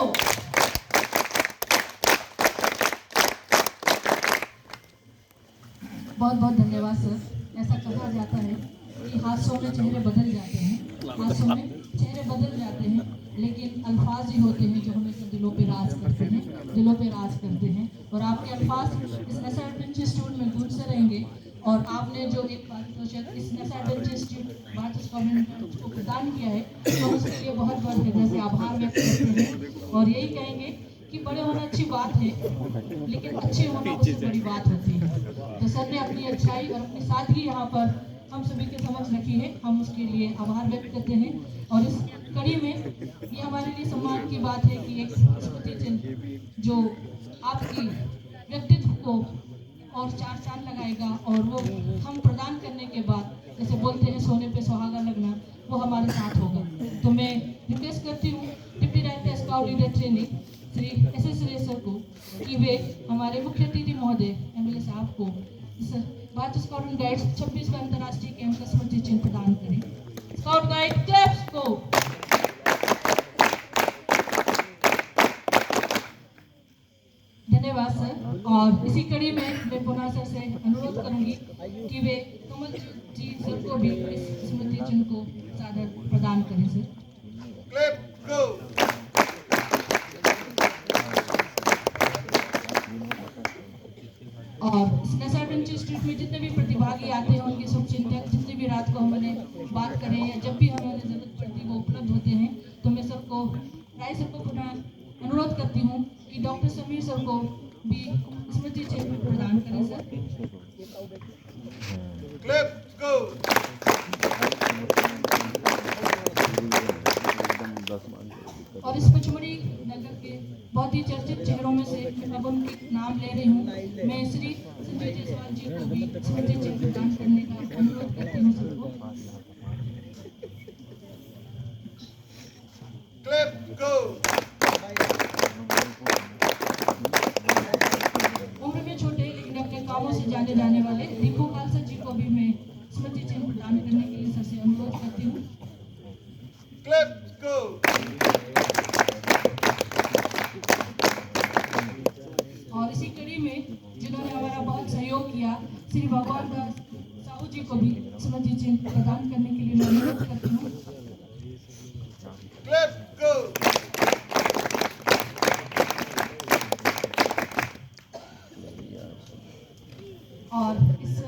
बहुत बहुत धन्यवाद सर। ऐसा कहा जाता है कि हादसों में चेहरे बदल जाते हैं, हादसों में चेहरे बदल जाते हैं, लेकिन अल्फाज ही होते हैं जो हमेशा दिलों पे राज करते हैं, दिलों पे राज करते हैं। और आपके अल्फाज इस नशा एडवेंचर इंस्टीट्यूट में गूंजते रहेंगे। और आपने जो एक पारितोषिक इस नशा एडवेंचर इंस्टीट्यूट भारत गवर्नमेंट को प्रदान किया है, तो उसके लिए बहुत बहुत हृदय से आभार व्यक्त करते हैं। और यही कहेंगे कि बड़े होना अच्छी बात है, लेकिन अच्छे होना उससे बड़ी बात होती है। तो सर ने अपनी अच्छाई और अपनी सादगी यहाँ पर हम सभी के समक्ष रखी है, हम उसके लिए आभार व्यक्त करते हैं। और इस कड़ी में ये हमारे लिए सम्मान की बात है कि एक स्मृति चिन्ह जो आपकी व्यक्तित्व को और चार चांद लगाएगा, और वो हम प्रदान करने के बाद जैसे बोलते हैं सोने पे सुहागा लगना, वो हमारे साथ होगा। तो मैं रिक्वेस्ट करती हूँ deputy director scout leader training Shri SS racer को कि वे हमारे मुख्य अतिथि महोदय MLA साहब को इस भारत स्काउट एंड गाइड्स 26वां अंतर्राष्ट्रीय कैंप का स्मृति चिन्ह प्रदान करें। स्काउट गाइड क्लब्स को धन्यवाद सर। और इसी कड़ी में मैं पुनः सर से अनुरोध करूंगी कि वे कमल जी सर को भी इस स्मृति चिन्ह को सादर प्रदान करें सर। और इस नशा एडवेंचर इंस्टीट्यूट में जितने भी प्रतिभागी आते हैं, उनके शुभचिंतक जितनी भी रात को हमने बात करें या जब भी हमें जरूरत पड़ती है वो उपलब्ध होते हैं। तो मैं सबको राय सर को पुनः अनुरोध करती हूँ कि डॉक्टर समीर सर को भी स्मृति चिन्ह प्रदान करें सर। और इस पचमढ़ी नगर के बहुत ही चर्चित चेहरों में से अब उनके नाम ले रही हूँ। मैं श्री संजय जायसवाल जी को भी स्मृति चिन्ह प्रदान करने का अनुरोध करती हूँ सबको। उम्र में छोटे लेकिन अपने कामों से जाने जाने वाले दीपू खालसा जी को भी मैं स्मृति चिन्ह प्रदान करने के लिए सबसे अनुरोध करती हूँ। और इसी कड़ी में जिन्होंने हमारा बहुत सहयोग किया, श्री भगवान दास साहू जी को भी स्मृति चिन्ह प्रदान करने के लिए मैं अनुरोध करती हूँ। और इस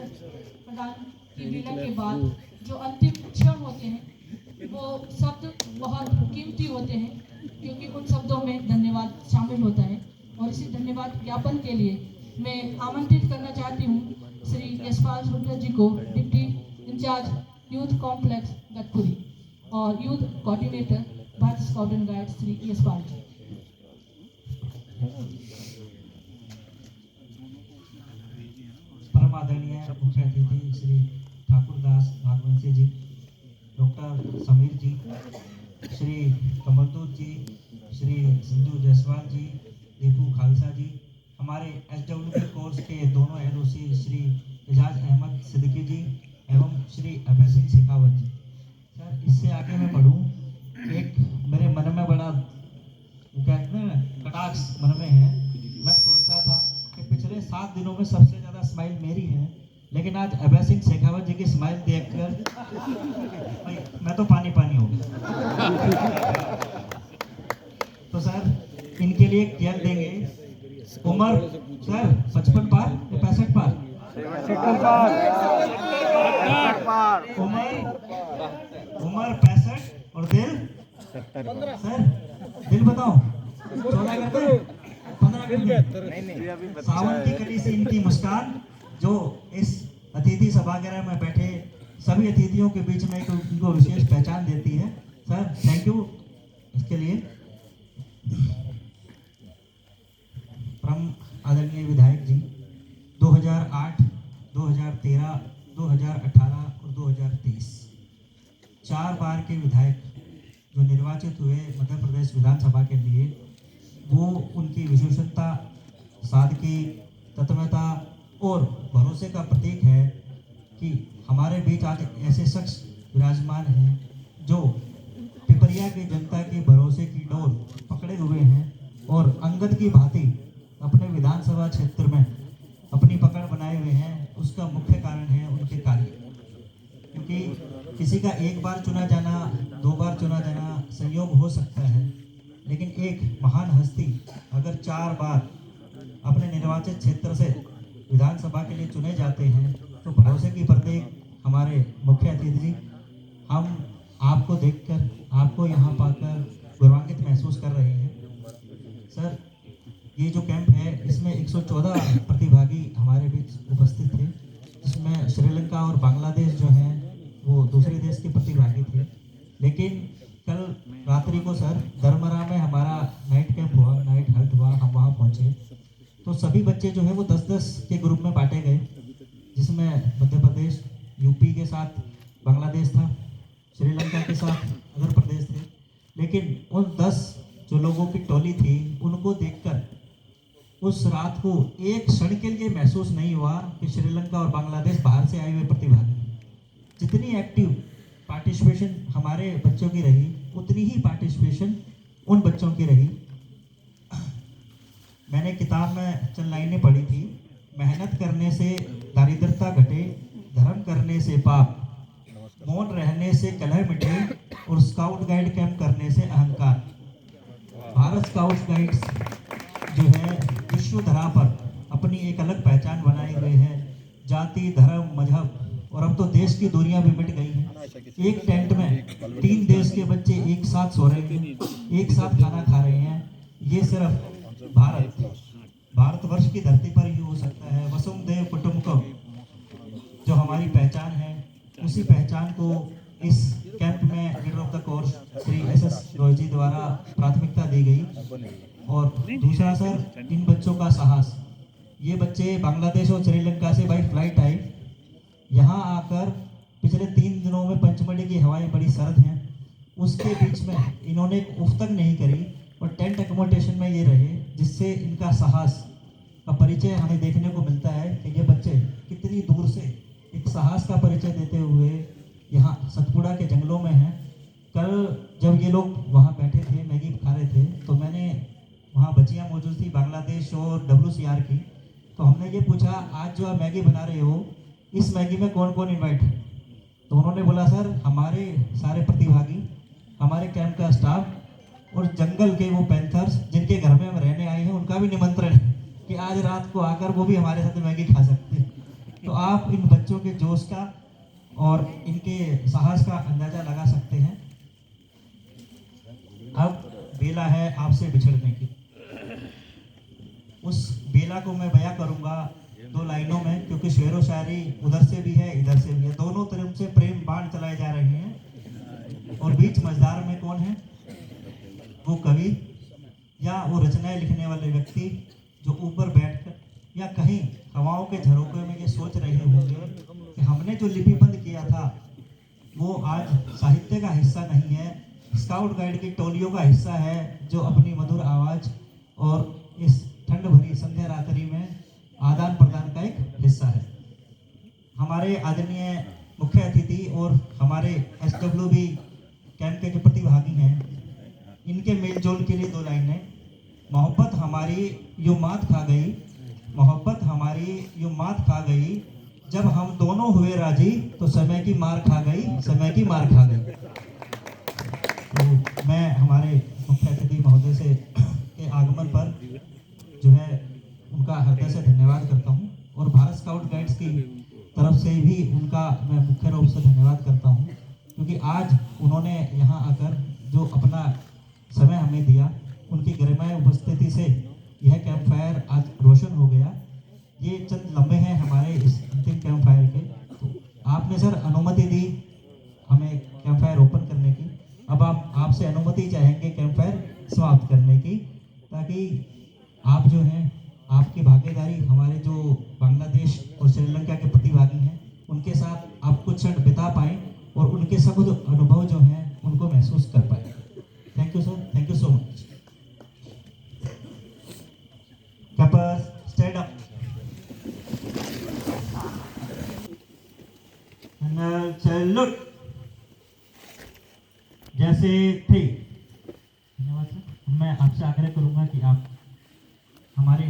प्रदान की लीला के बाद जो अंतिम क्षण होते हैं वो शब्द बहुत कीमती होते हैं, क्योंकि उन शब्दों में धन्यवाद शामिल होता है। और इसी धन्यवाद ज्ञापन के लिए मैं आमंत्रित करना चाहती हूँ श्री यशपाल शुक्ला जी को, deputy incharge youth complex Gatpuri और youth coordinator Bharat scout and guides Shri Yashpal ji. परम आदरणीय मुख्य अतिथि श्री ठाकुरदास भागवंशी जी, डॉक्टर समीर जी, श्री कमलदूत जी, श्री सिंधु जायसवाल जी, दीपू खालसा जी, हमारे SWP कोर्स के दोनों LOC श्री एजाज अहमद सिद्दीकी जी एवं श्री अभय सिंह शेखावत जी। सर इससे आगे मैं बढ़ूँ, एक मेरे 7 दिनों में सबसे ज़्यादा स्माइल मेरी है, लेकिन आज अभय सिंह शेखावत जी की स्माइल देखकर भाई मैं तो पानी पानी हो गया। तो सर इनके लिए क्या देंगे? उम्र सर 55 पार या 65 पार? उम्र 65 और दिल सर दिल बताओ 14 कर दो 15 कर दो। सावन की कली से इनकी मुस्कान जो इस अतिथि सभागृह में बैठे सभी अतिथियों के बीच में इनको विशेष पहचान देती है। सर थैंक यू इसके लिए। परम आदरणीय विधायक जी 2008, 2013, 2018 और 2023 4 बार के विधायक जो निर्वाचित हुए मध्य प्रदेश विधानसभा के लिए, वो उनकी विशेषता, सादगी, तत्वता और भरोसे का प्रतीक है कि हमारे बीच आज ऐसे शख्स विराजमान हैं जो पिपरिया की जनता के भरोसे की डोर पकड़े हुए हैं और अंगद की भांति अपने विधानसभा क्षेत्र में अपनी पकड़ बनाए हुए हैं। उसका मुख्य कारण है उनके कार्य, क्योंकि किसी का एक बार चुना जाना, 2 बार चुना जाना संयोग हो सकता है, लेकिन एक महान हस्ती अगर 4 बार अपने निर्वाचित क्षेत्र से विधानसभा के लिए चुने जाते हैं तो भरोसे की प्रतीक हमारे मुख्य अतिथि जी, हम आपको देखकर, आपको यहाँ पाकर गौरवान्वित महसूस कर रहे हैं। सर ये जो कैंप है इसमें 114 प्रतिभागी हमारे बीच उपस्थित थे, जिसमें श्रीलंका और बांग्लादेश जो हैं वो दूसरे देश के प्रतिभागी थे। लेकिन कल रात्रि को सर दरमरा में हमारा नाइट कैंप हुआ, नाइट हल्ट हुआ, हम वहाँ पहुँचे तो सभी बच्चे जो है वो 10-10 के ग्रुप में बांटे गए, जिसमें मध्य प्रदेश, यूपी के साथ बांग्लादेश था, श्रीलंका के साथ आंध्र प्रदेश थे। लेकिन उन 10 जो लोगों की टोली थी उनको देखकर उस रात को एक क्षण के लिए महसूस नहीं हुआ कि श्रीलंका और बांग्लादेश बाहर से आए हुए प्रतिभागी। जितनी एक्टिव पार्टिसिपेशन हमारे बच्चों की रही, उतनी ही पार्टिसिपेशन उन बच्चों की रही। मैंने किताब में चंद लाइनें पढ़ी थी, मेहनत करने से दारिद्रता घटे, धर्म करने से पाप, मौन रहने से कलह मिटे और स्काउट गाइड कैंप करने से अहंकार। भारत स्काउट गाइड्स जो है विश्व धरा पर अपनी एक अलग पहचान बनाए हुए हैं। जाति, धर्म, मजहब और अब तो देश की दूरियां भी मिट गई हैं। एक टेंट में 3 देश के बच्चे एक साथ सो रहे हैं, एक साथ खाना खा रहे हैं। ये सिर्फ भारतवर्ष की धरती पर ही हो सकता है। वसुंधैव कुटुंबकम जो हमारी पहचान है, उसी पहचान को इस कैंप में leader of the course Shri SS Roy ji द्वारा प्राथमिकता दी गई। और दूसरा सर इन बच्चों का साहस, ये बच्चे बांग्लादेश और श्रीलंका से बाई फ्लाइट आए, यहाँ आकर पिछले 3 दिनों में पंचमढ़ी की हवाएं बड़ी सर्द हैं, उसके बीच में इन्होंने एक उफ तक नहीं करी और टेंट एकोमोडेशन में ये रहे, जिससे इनका साहस का परिचय हमें देखने को मिलता है कि ये बच्चे कितनी दूर से एक साहस का परिचय देते हुए यहाँ सतपुड़ा के जंगलों में हैं। कल जब ये लोग वहाँ बैठे थे, मैगी खा रहे थे, तो मैंने वहाँ बच्चियाँ मौजूद थी बांग्लादेश और WCR की, तो हमने ये पूछा आज जो आप मैगी बना रहे हो, इस मैगी में कौन कौन इन्वाइट है? तो उन्होंने बोला सर हमारे सारे प्रतिभागी, हमारे कैंप का स्टाफ और जंगल के वो पैंथर्स जिनके घर में हम रहने आए हैं, उनका भी निमंत्रण है कि आज रात को आकर वो भी हमारे साथ मैगी खा सकते हैं। तो आप इन बच्चों के जोश का और इनके साहस का अंदाजा लगा सकते हैं। अब बेला है आपसे बिछड़ने की। उस बेला को मैं बयां करूंगा 2 लाइनों में, क्योंकि शेरो शायरी उधर से भी है इधर से भी है, दोनों तरफ से प्रेम बाण चलाए जा रहे हैं। और बीच मझधार में कौन है? वो कवि या वो रचनाएं लिखने वाले व्यक्ति जो ऊपर बैठकर या कहीं हवाओं के झरोखे में ये सोच रहे होंगे कि हमने जो लिपिबंद किया था वो आज साहित्य का हिस्सा नहीं है, स्काउट गाइड की टोलियों का हिस्सा है, जो अपनी मधुर आवाज़ और इस ठंड भरी संध्या रात्रि में आदान प्रदान का एक हिस्सा है। हमारे आदरणीय मुख्य अतिथि और हमारे SWB कैंप के जो प्रतिभागी हैं, इनके मेलजोल के लिए 2 लाइनें। मोहब्बत हमारी यूं मात खा गई, मोहब्बत हमारी यूं मात खा गई, जब हम दोनों हुए राजी तो समय की मार खा गई, समय की मार खा गई। तो मैं हमारे मुख्य अतिथि महोदय से के आगमन पर जो है उनका हृदय से धन्यवाद करता हूँ, और भारत स्काउट गाइड्स की तरफ से भी उनका मैं मुख्य रूप से धन्यवाद करता हूँ, क्योंकि आज उन्होंने यहाँ आकर जो अपना समय हमें दिया, उनकी गरिमामय उपस्थिति से यह कैंप फायर आज रोशन हो गया। ये चंद लम्हे हैं हमारे इस अंतिम कैंप फायर के। तो आपने सर अनुमति दी हमें कैंप फायर ओपन करने की, अब आप आपसे अनुमति चाहेंगे कैंप फायर समाप्त करने की, ताकि आप जो हैं आपकी भागीदारी हमारे जो बांग्लादेश और श्रीलंका के प्रतिभागी हैं उनके साथ आप कुछ क्षण बिता पाएँ और उनके सब अनुभव जो हैं उनको महसूस कर पाए। Thank you sir, thank you so much. Campers stand up. Salute. जैसे थे। धन्यवाद सर। मैं आपसे आग्रह करूंगा कि आप हमारे